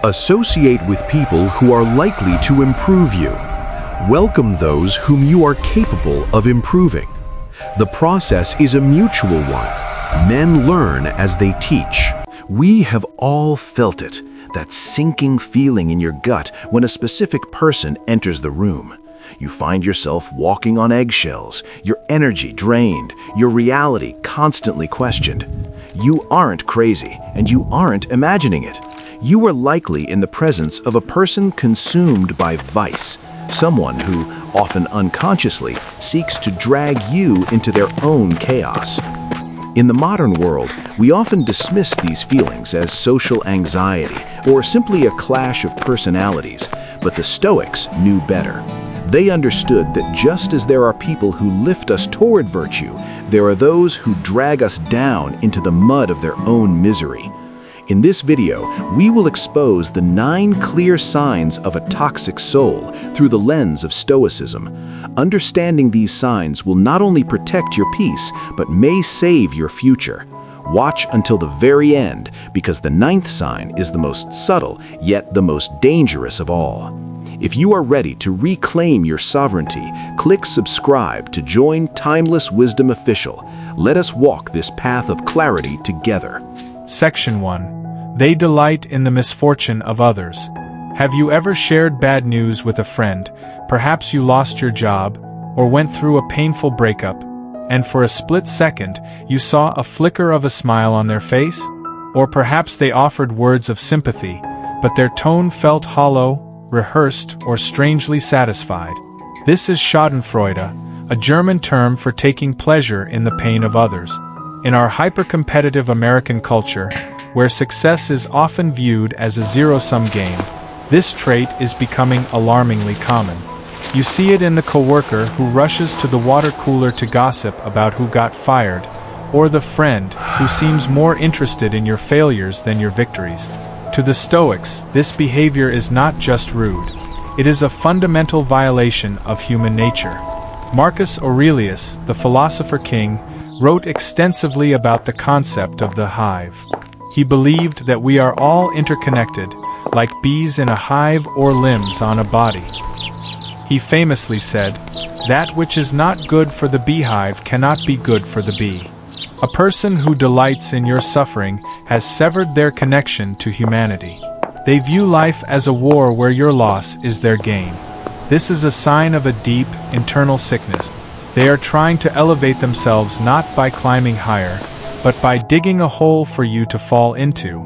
Associate with people who are likely to improve you. Welcome those whom you are capable of improving. The process is a mutual one. Men learn as they teach. We have all felt it, that sinking feeling in your gut when a specific person enters the room. You find yourself walking on eggshells, your energy drained, your reality constantly questioned. You aren't crazy, and you aren't imagining it. You are likely in the presence of a person consumed by vice, someone who, often unconsciously, seeks to drag you into their own chaos. In the modern world, we often dismiss these feelings as social anxiety or simply a clash of personalities, but the Stoics knew better. They understood that just as there are people who lift us toward virtue, there are those who drag us down into the mud of their own misery. In this video, we will expose the 9 clear signs of a toxic soul through the lens of Stoicism. Understanding these signs will not only protect your peace, but may save your future. Watch until the very end, because the 9th sign is the most subtle, yet the most dangerous of all. If you are ready to reclaim your sovereignty, click subscribe to join Timeless Wisdom Official. Let us walk this path of clarity together. Section 1. They delight in the misfortune of others. Have you ever shared bad news with a friend? Perhaps you lost your job, or went through a painful breakup, and for a split second, you saw a flicker of a smile on their face? Or perhaps they offered words of sympathy, but their tone felt hollow, rehearsed, or strangely satisfied. This is Schadenfreude, a German term for taking pleasure in the pain of others. In our hyper-competitive American culture, where success is often viewed as a zero-sum game, this trait is becoming alarmingly common. You see it in the coworker who rushes to the water cooler to gossip about who got fired, or the friend who seems more interested in your failures than your victories. To the Stoics, this behavior is not just rude. It is a fundamental violation of human nature. Marcus Aurelius, the philosopher king, wrote extensively about the concept of the hive. He believed that we are all interconnected, like bees in a hive or limbs on a body. He famously said, "That which is not good for the beehive cannot be good for the bee." A person who delights in your suffering has severed their connection to humanity. They view life as a war where your loss is their gain. This is a sign of a deep, internal sickness. They are trying to elevate themselves not by climbing higher, but by digging a hole for you to fall into.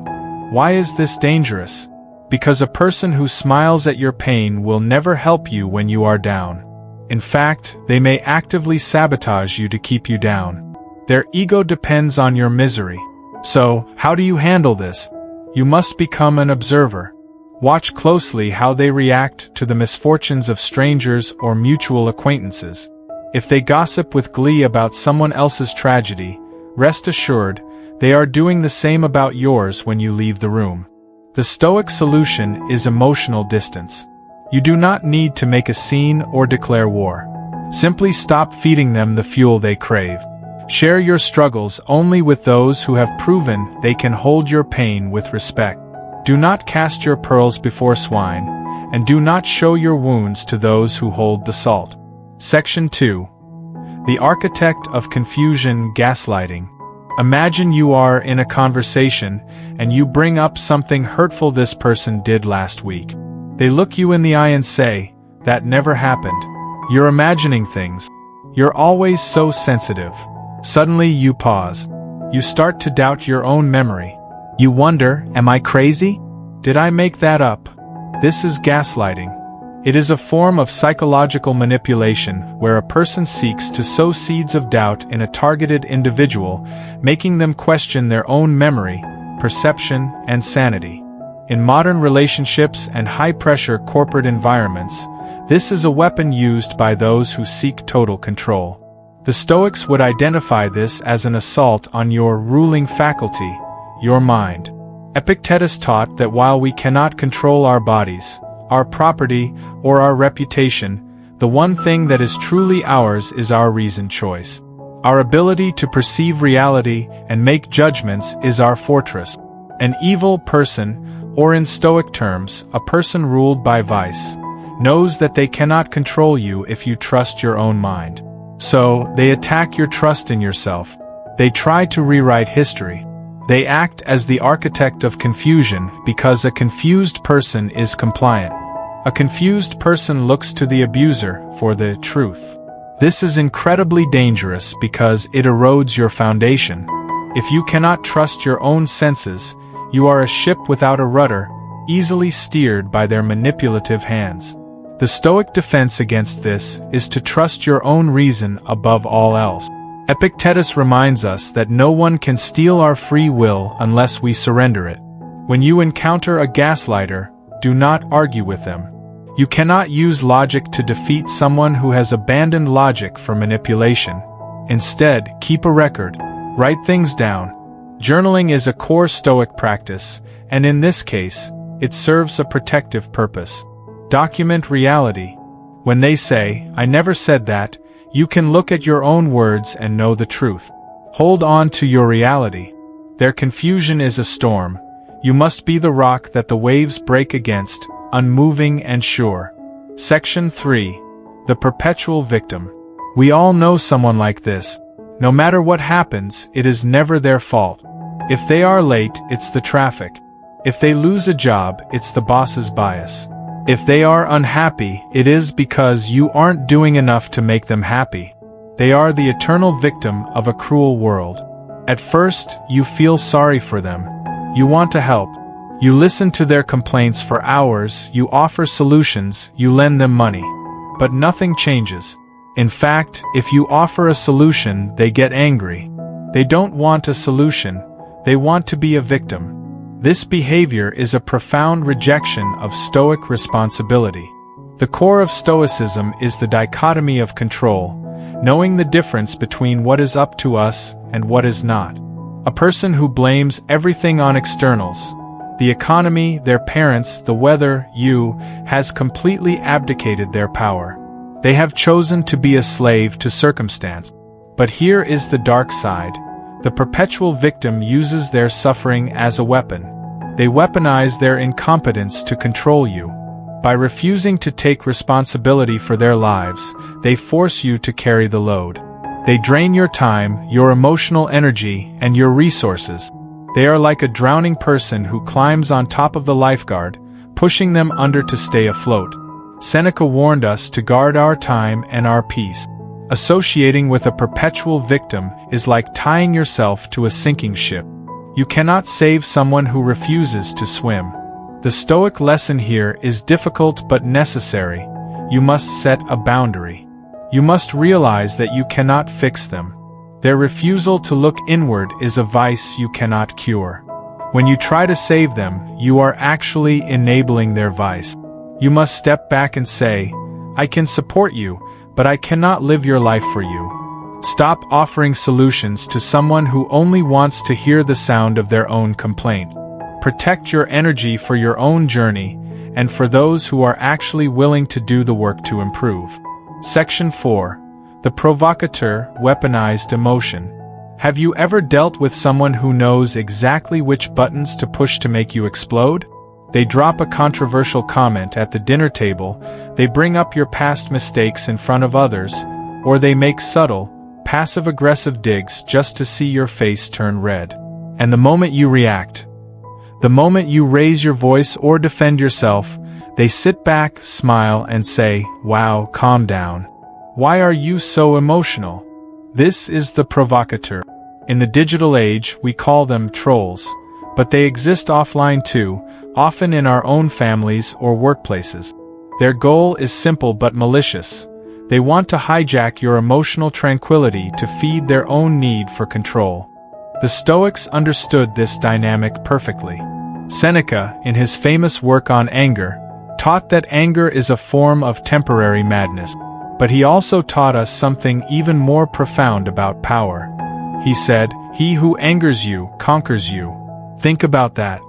Why is this dangerous? Because a person who smiles at your pain will never help you when you are down. In fact, they may actively sabotage you to keep you down. Their ego depends on your misery. So, how do you handle this? You must become an observer. Watch closely how they react to the misfortunes of strangers or mutual acquaintances. If they gossip with glee about someone else's tragedy, rest assured, they are doing the same about yours when you leave the room. The Stoic solution is emotional distance. You do not need to make a scene or declare war. Simply stop feeding them the fuel they crave. Share your struggles only with those who have proven they can hold your pain with respect. Do not cast your pearls before swine, and do not show your wounds to those who hold the salt. Section 2. The architect of confusion, gaslighting. Imagine you are in a conversation, and you bring up something hurtful this person did last week. They look you in the eye and say, "That never happened. You're imagining things. You're always so sensitive." Suddenly you pause. You start to doubt your own memory. You wonder, am I crazy? Did I make that up? This is gaslighting. It is a form of psychological manipulation where a person seeks to sow seeds of doubt in a targeted individual, making them question their own memory, perception, and sanity. In modern relationships and high-pressure corporate environments, this is a weapon used by those who seek total control. The Stoics would identify this as an assault on your ruling faculty, your mind. Epictetus taught that while we cannot control our bodies, our property, or our reputation, the one thing that is truly ours is our reasoned choice. Our ability to perceive reality and make judgments is our fortress. An evil person, Or in Stoic terms, a person ruled by vice knows that they cannot control you if you trust your own mind. So, they attack your trust in yourself. They try to rewrite history. They act as the architect of confusion because a confused person is compliant. A confused person looks to the abuser for the truth. This is incredibly dangerous because it erodes your foundation. If you cannot trust your own senses, you are a ship without a rudder, easily steered by their manipulative hands. The Stoic defense against this is to trust your own reason above all else. Epictetus reminds us that no one can steal our free will unless we surrender it. When you encounter a gaslighter, do not argue with them. You cannot use logic to defeat someone who has abandoned logic for manipulation. Instead, keep a record. Write things down. Journaling is a core Stoic practice, and in this case, it serves a protective purpose. Document reality. When they say, "I never said that," you can look at your own words and know the truth. Hold on to your reality. Their confusion is a storm. You must be the rock that the waves break against, unmoving and sure. Section 3. The perpetual victim. We all know someone like this. No matter what happens, it is never their fault. If they are late, it's the traffic. If they lose a job, it's the boss's bias. If they are unhappy, it is because you aren't doing enough to make them happy. They are the eternal victim of a cruel world. At first, you feel sorry for them. You want to help. You listen to their complaints for hours, you offer solutions, you lend them money. But nothing changes. In fact, if you offer a solution, they get angry. They don't want a solution, they want to be a victim. This behavior is a profound rejection of Stoic responsibility. The core of Stoicism is the dichotomy of control, knowing the difference between what is up to us and what is not. A person who blames everything on externals, the economy, their parents, the weather, has completely abdicated their power. They have chosen to be a slave to circumstance. But here is the dark side. The perpetual victim uses their suffering as a weapon. They weaponize their incompetence to control you. By refusing to take responsibility for their lives, they force you to carry the load. They drain your time, your emotional energy, and your resources. They are like a drowning person who climbs on top of the lifeguard, pushing them under to stay afloat. Seneca warned us to guard our time and our peace. Associating with a perpetual victim is like tying yourself to a sinking ship. You cannot save someone who refuses to swim. The Stoic lesson here is difficult but necessary. You must set a boundary. You must realize that you cannot fix them. Their refusal to look inward is a vice you cannot cure. When you try to save them, you are actually enabling their vice. You must step back and say, "I can support you, but I cannot live your life for you." Stop offering solutions to someone who only wants to hear the sound of their own complaint. Protect your energy for your own journey, and for those who are actually willing to do the work to improve. Section 4. The provocateur, weaponized emotion. Have you ever dealt with someone who knows exactly which buttons to push to make you explode? They drop a controversial comment at the dinner table, they bring up your past mistakes in front of others, or they make subtle, passive-aggressive digs just to see your face turn red. And the moment you react, the moment you raise your voice or defend yourself, they sit back, smile, and say, "Wow, calm down. Why are you so emotional?" This is the provocateur. In the digital age, we call them trolls, but they exist offline too, often in our own families or workplaces. Their goal is simple but malicious. They want to hijack your emotional tranquility to feed their own need for control. The Stoics understood this dynamic perfectly. Seneca, in his famous work on anger, taught that anger is a form of temporary madness. But he also taught us something even more profound about power. He said, "He who angers you conquers you." Think about that.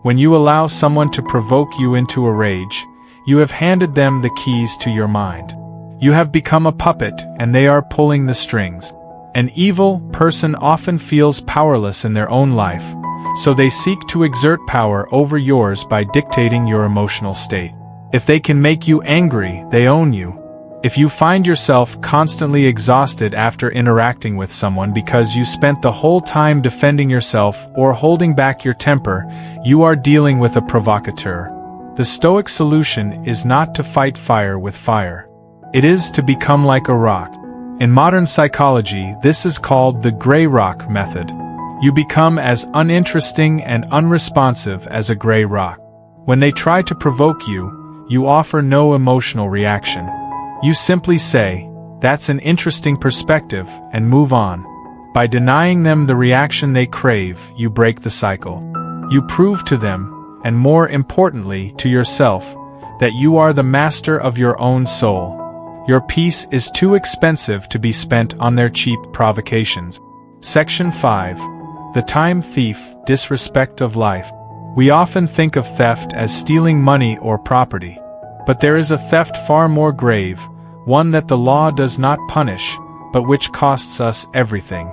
When you allow someone to provoke you into a rage, you have handed them the keys to your mind. You have become a puppet, and they are pulling the strings. An evil person often feels powerless in their own life, so they seek to exert power over yours by dictating your emotional state. If they can make you angry, they own you. If you find yourself constantly exhausted after interacting with someone because you spent the whole time defending yourself or holding back your temper, you are dealing with a provocateur. The Stoic solution is not to fight fire with fire. It is to become like a rock. In modern psychology, this is called the gray rock method. You become as uninteresting and unresponsive as a gray rock. When they try to provoke you, you offer no emotional reaction. You simply say, "That's an interesting perspective," and move on. By denying them the reaction they crave, you break the cycle. You prove to them, and more importantly to yourself, that you are the master of your own soul. Your peace is too expensive to be spent on their cheap provocations. Section 5. The time thief, disrespect of life. We often think of theft as stealing money or property. But there is a theft far more grave, one that the law does not punish, but which costs us everything.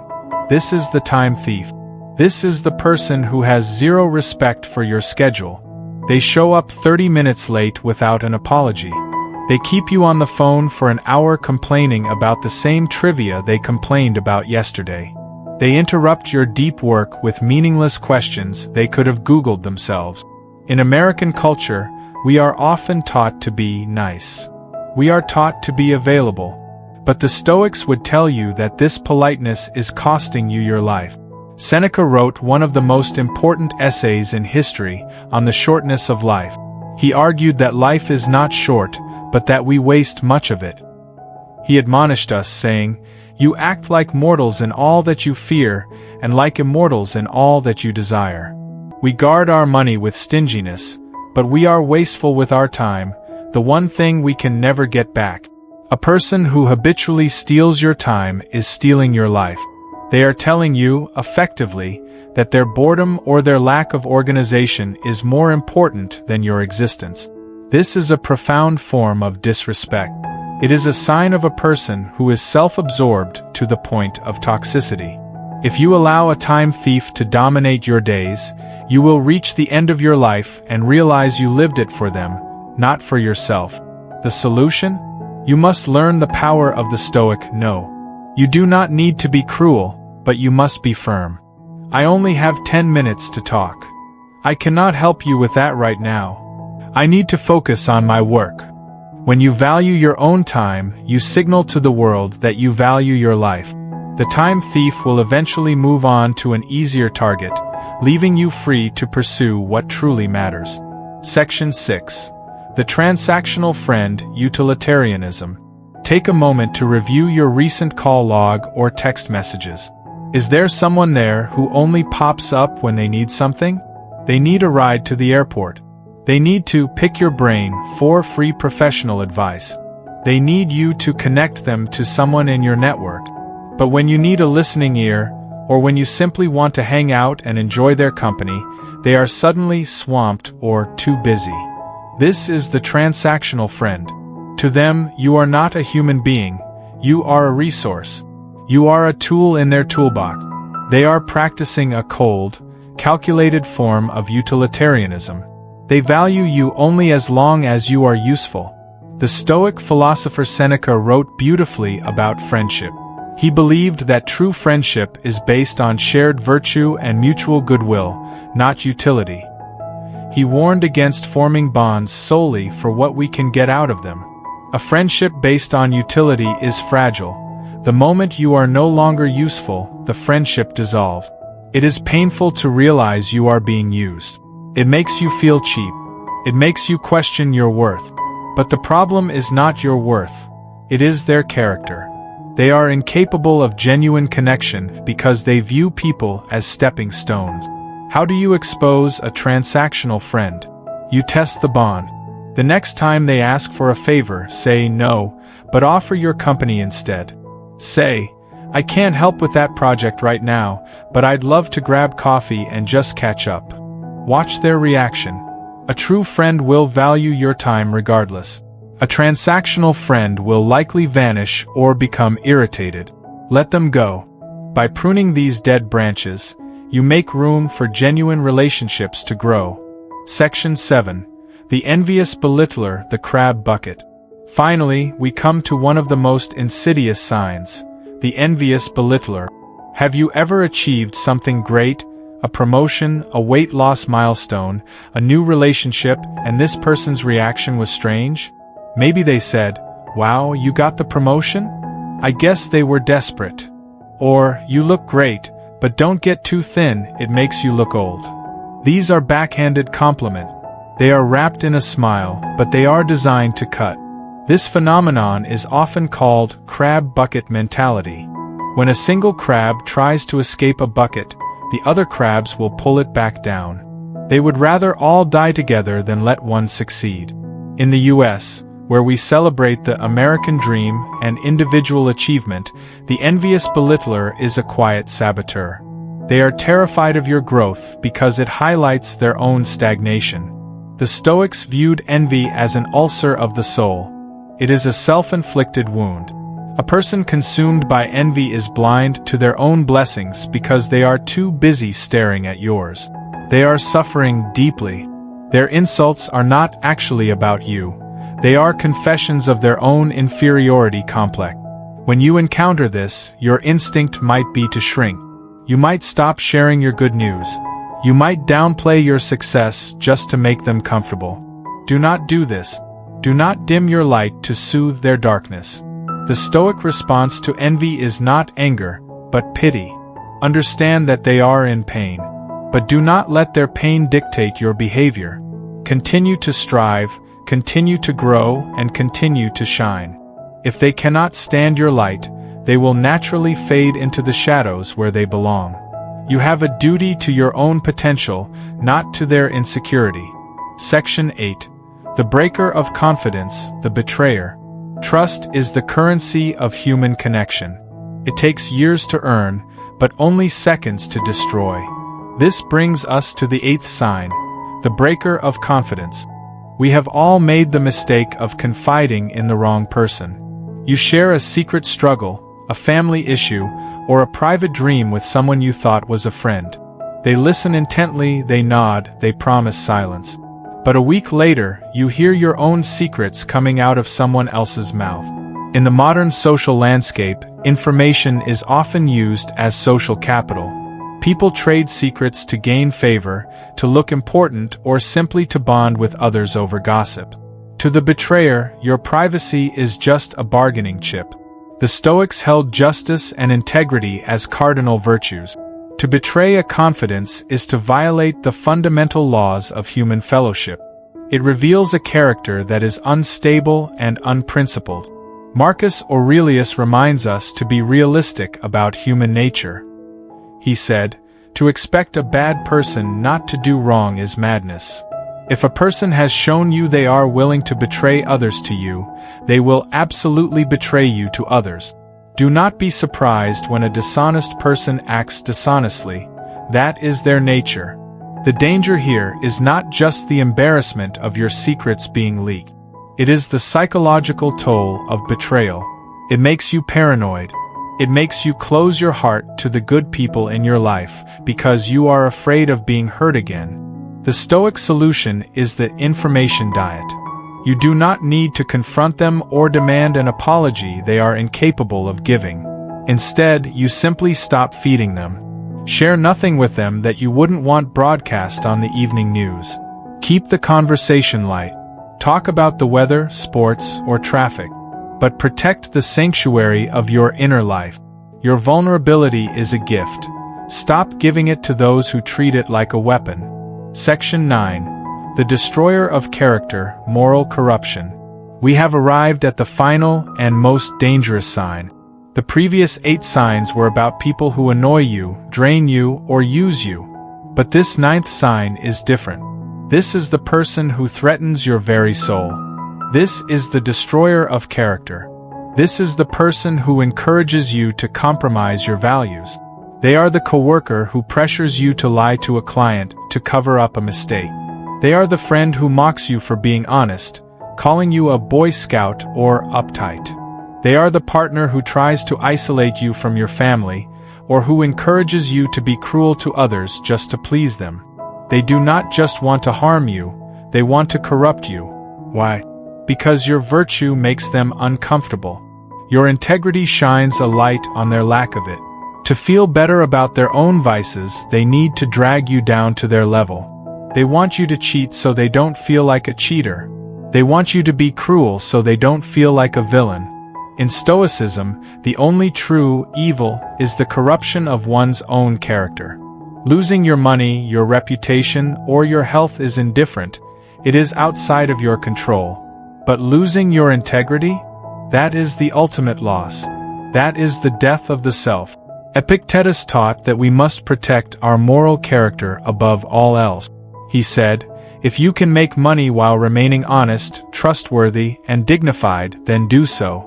This is the time thief. This is the person who has zero respect for your schedule. They show up 30 minutes late without an apology. They keep you on the phone for an hour complaining about the same trivia they complained about yesterday. They interrupt your deep work with meaningless questions they could have Googled themselves. In American culture, we are often taught to be nice. We are taught to be available. But the Stoics would tell you that this politeness is costing you your life. Seneca wrote one of the most important essays in history on the shortness of life. He argued that life is not short, but that we waste much of it. He admonished us, saying, "You act like mortals in all that you fear, and like immortals in all that you desire." We guard our money with stinginess, but we are wasteful with our time, the one thing we can never get back. A person who habitually steals your time is stealing your life. They are telling you, effectively, that their boredom or their lack of organization is more important than your existence. This is a profound form of disrespect. It is a sign of a person who is self-absorbed to the point of toxicity. If you allow a time thief to dominate your days, you will reach the end of your life and realize you lived it for them, not for yourself. The solution? You must learn the power of the Stoic no. You do not need to be cruel, but you must be firm. I only have 10 minutes to talk. I cannot help you with that right now. I need to focus on my work. When you value your own time, you signal to the world that you value your life. The time thief will eventually move on to an easier target, leaving you free to pursue what truly matters. Section 6. The transactional friend, utilitarianism. Take a moment to review your recent call log or text messages. Is there someone there who only pops up when they need something? They need a ride to the airport. They need to pick your brain for free professional advice. They need you to connect them to someone in your network. But when you need a listening ear, or when you simply want to hang out and enjoy their company, they are suddenly swamped or too busy. This is the transactional friend. To them, you are not a human being. You are a resource. You are a tool in their toolbox. They are practicing a cold, calculated form of utilitarianism. They value you only as long as you are useful. The Stoic philosopher Seneca wrote beautifully about friendship. He believed that true friendship is based on shared virtue and mutual goodwill, not utility. He warned against forming bonds solely for what we can get out of them. A friendship based on utility is fragile. The moment you are no longer useful, the friendship dissolves. It is painful to realize you are being used. It makes you feel cheap. It makes you question your worth. But the problem is not your worth. It is their character. They are incapable of genuine connection because they view people as stepping stones. How do you expose a transactional friend? You test the bond. The next time they ask for a favor, say no, but offer your company instead. Say, "I can't help with that project right now, but I'd love to grab coffee and just catch up." Watch their reaction. A true friend will value your time regardless. A transactional friend will likely vanish or become irritated. Let them go. By pruning these dead branches, You make room for genuine relationships to grow. Section 7. The envious belittler, the crab bucket. Finally, we come to one of the most insidious signs, the envious belittler. Have you ever achieved something great? A promotion, a weight loss milestone, a new relationship, and this person's reaction was strange? Maybe they said, "Wow, you got the promotion? I guess they were desperate." Or, "You look great, but don't get too thin, it makes you look old." These are backhanded compliment. They are wrapped in a smile, but they are designed to cut. This phenomenon is often called crab bucket mentality. When a single crab tries to escape a bucket, the other crabs will pull it back down. They would rather all die together than let one succeed. In the US, where we celebrate the American dream and individual achievement, the envious belittler is a quiet saboteur. They are terrified of your growth because it highlights their own stagnation. The Stoics viewed envy as an ulcer of the soul. It is a self-inflicted wound. A person consumed by envy is blind to their own blessings because they are too busy staring at yours. They are suffering deeply. Their insults are not actually about you. They are confessions of their own inferiority complex. When you encounter this, your instinct might be to shrink. You might stop sharing your good news. You might downplay your success just to make them comfortable. Do not do this. Do not dim your light to soothe their darkness. The Stoic response to envy is not anger, but pity. Understand that they are in pain, but do not let their pain dictate your behavior. Continue to strive, continue to grow, and continue to shine. If they cannot stand your light, they will naturally fade into the shadows where they belong. You have a duty to your own potential, not to their insecurity. Section 8. The breaker of confidence, the betrayer. Trust is the currency of human connection. It takes years to earn, but only seconds to destroy. This brings us to the 8th sign, the breaker of confidence. We have all made the mistake of confiding in the wrong person. You share a secret struggle, a family issue, or a private dream with someone you thought was a friend. They listen intently, they nod, they promise silence. But a week later, you hear your own secrets coming out of someone else's mouth. In the modern social landscape, information is often used as social capital. People trade secrets to gain favor, to look important, or simply to bond with others over gossip. To the betrayer, your privacy is just a bargaining chip. The Stoics held justice and integrity as cardinal virtues. To betray a confidence is to violate the fundamental laws of human fellowship. It reveals a character that is unstable and unprincipled. Marcus Aurelius reminds us to be realistic about human nature. He said, "To expect a bad person not to do wrong is madness." If a person has shown you they are willing to betray others to you, they will absolutely betray you to others. Do not be surprised when a dishonest person acts dishonestly. That is their nature. The danger here is not just the embarrassment of your secrets being leaked. It is the psychological toll of betrayal. It makes you paranoid. It makes you close your heart to the good people in your life because you are afraid of being hurt again. The Stoic solution is the information diet. You do not need to confront them or demand an apology they are incapable of giving. Instead, you simply stop feeding them. Share nothing with them that you wouldn't want broadcast on the evening news. Keep the conversation light. Talk about the weather, sports, or traffic. But protect the sanctuary of your inner life. Your vulnerability is a gift. Stop giving it to those who treat it like a weapon. Section 9. The destroyer of character, moral corruption. We have arrived at the final and most dangerous sign. The previous 8 signs were about people who annoy you, drain you, or use you. But this 9th sign is different. This is the person who threatens your very soul. This is the destroyer of character. This is the person who encourages you to compromise your values. They are the coworker who pressures you to lie to a client to cover up a mistake. They are the friend who mocks you for being honest, calling you a Boy Scout or uptight. They are the partner who tries to isolate you from your family, or who encourages you to be cruel to others just to please them. They do not just want to harm you, they want to corrupt you. Why? Because your virtue makes them uncomfortable. Your integrity shines a light on their lack of it. To feel better about their own vices, they need to drag you down to their level. They want you to cheat so they don't feel like a cheater. They want you to be cruel so they don't feel like a villain. In Stoicism, the only true evil is the corruption of one's own character. Losing your money, your reputation, or your health is indifferent. It is outside of your control. But losing your integrity? That is the ultimate loss. That is the death of the self. Epictetus taught that we must protect our moral character above all else. He said, "If you can make money while remaining honest, trustworthy, and dignified, then do so.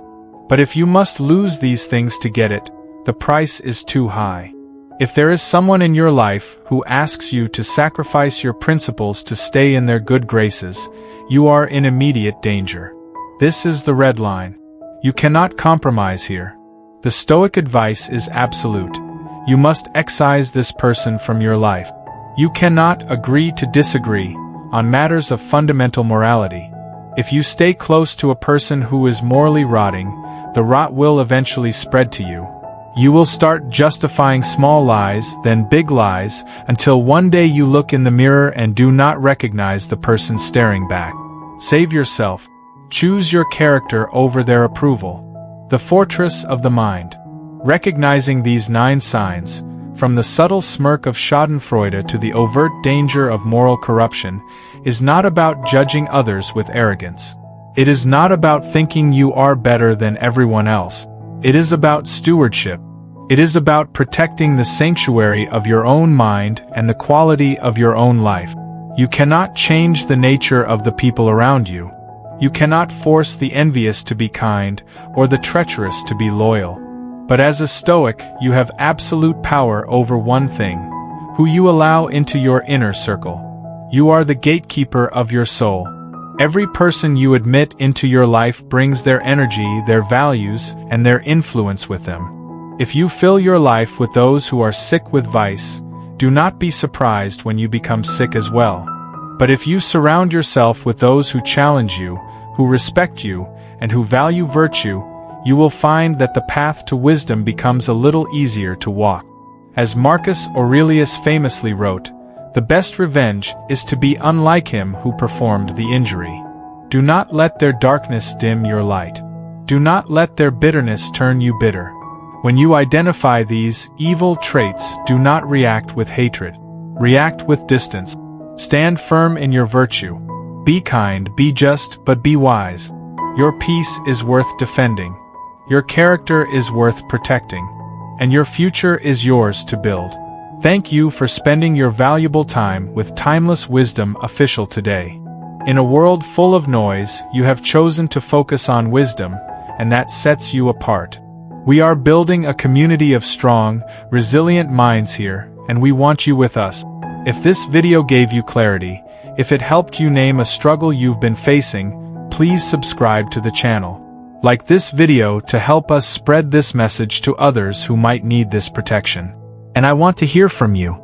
But if you must lose these things to get it, the price is too high." If there is someone in your life who asks you to sacrifice your principles to stay in their good graces, you are in immediate danger. This is the red line. You cannot compromise here. The Stoic advice is absolute. You must excise this person from your life. You cannot agree to disagree on matters of fundamental morality. If you stay close to a person who is morally rotting, the rot will eventually spread to you. You will start justifying small lies, then big lies, until one day you look in the mirror and do not recognize the person staring back. Save yourself. Choose your character over their approval. The fortress of the mind. Recognizing these 9 signs, from the subtle smirk of schadenfreude to the overt danger of moral corruption, is not about judging others with arrogance. It is not about thinking you are better than everyone else. It is about stewardship. It is about protecting the sanctuary of your own mind and the quality of your own life. You cannot change the nature of the people around you. You cannot force the envious to be kind or the treacherous to be loyal. But as a Stoic, you have absolute power over one thing: who you allow into your inner circle. You are the gatekeeper of your soul. Every person you admit into your life brings their energy, their values, and their influence with them. If you fill your life with those who are sick with vice, do not be surprised when you become sick as well. But if you surround yourself with those who challenge you, who respect you, and who value virtue, you will find that the path to wisdom becomes a little easier to walk. As Marcus Aurelius famously wrote, "The best revenge is to be unlike him who performed the injury." Do not let their darkness dim your light. Do not let their bitterness turn you bitter. When you identify these evil traits, do not react with hatred. React with distance. Stand firm in your virtue. Be kind, be just, but be wise. Your peace is worth defending. Your character is worth protecting. And your future is yours to build. Thank you for spending your valuable time with Timeless Wisdom Official today. In a world full of noise, you have chosen to focus on wisdom, and that sets you apart. We are building a community of strong, resilient minds here, and we want you with us. If this video gave you clarity, if it helped you name a struggle you've been facing, please subscribe to the channel. Like this video to help us spread this message to others who might need this protection. And I want to hear from you.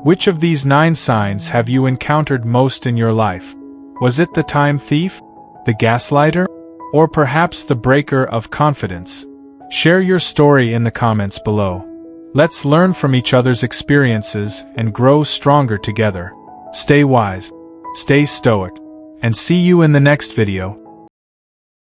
Which of these 9 signs have you encountered most in your life? Was it the time thief, the gaslighter, or perhaps the breaker of confidence? Share your story in the comments below. Let's learn from each other's experiences and grow stronger together. Stay wise, stay stoic, and see you in the next video.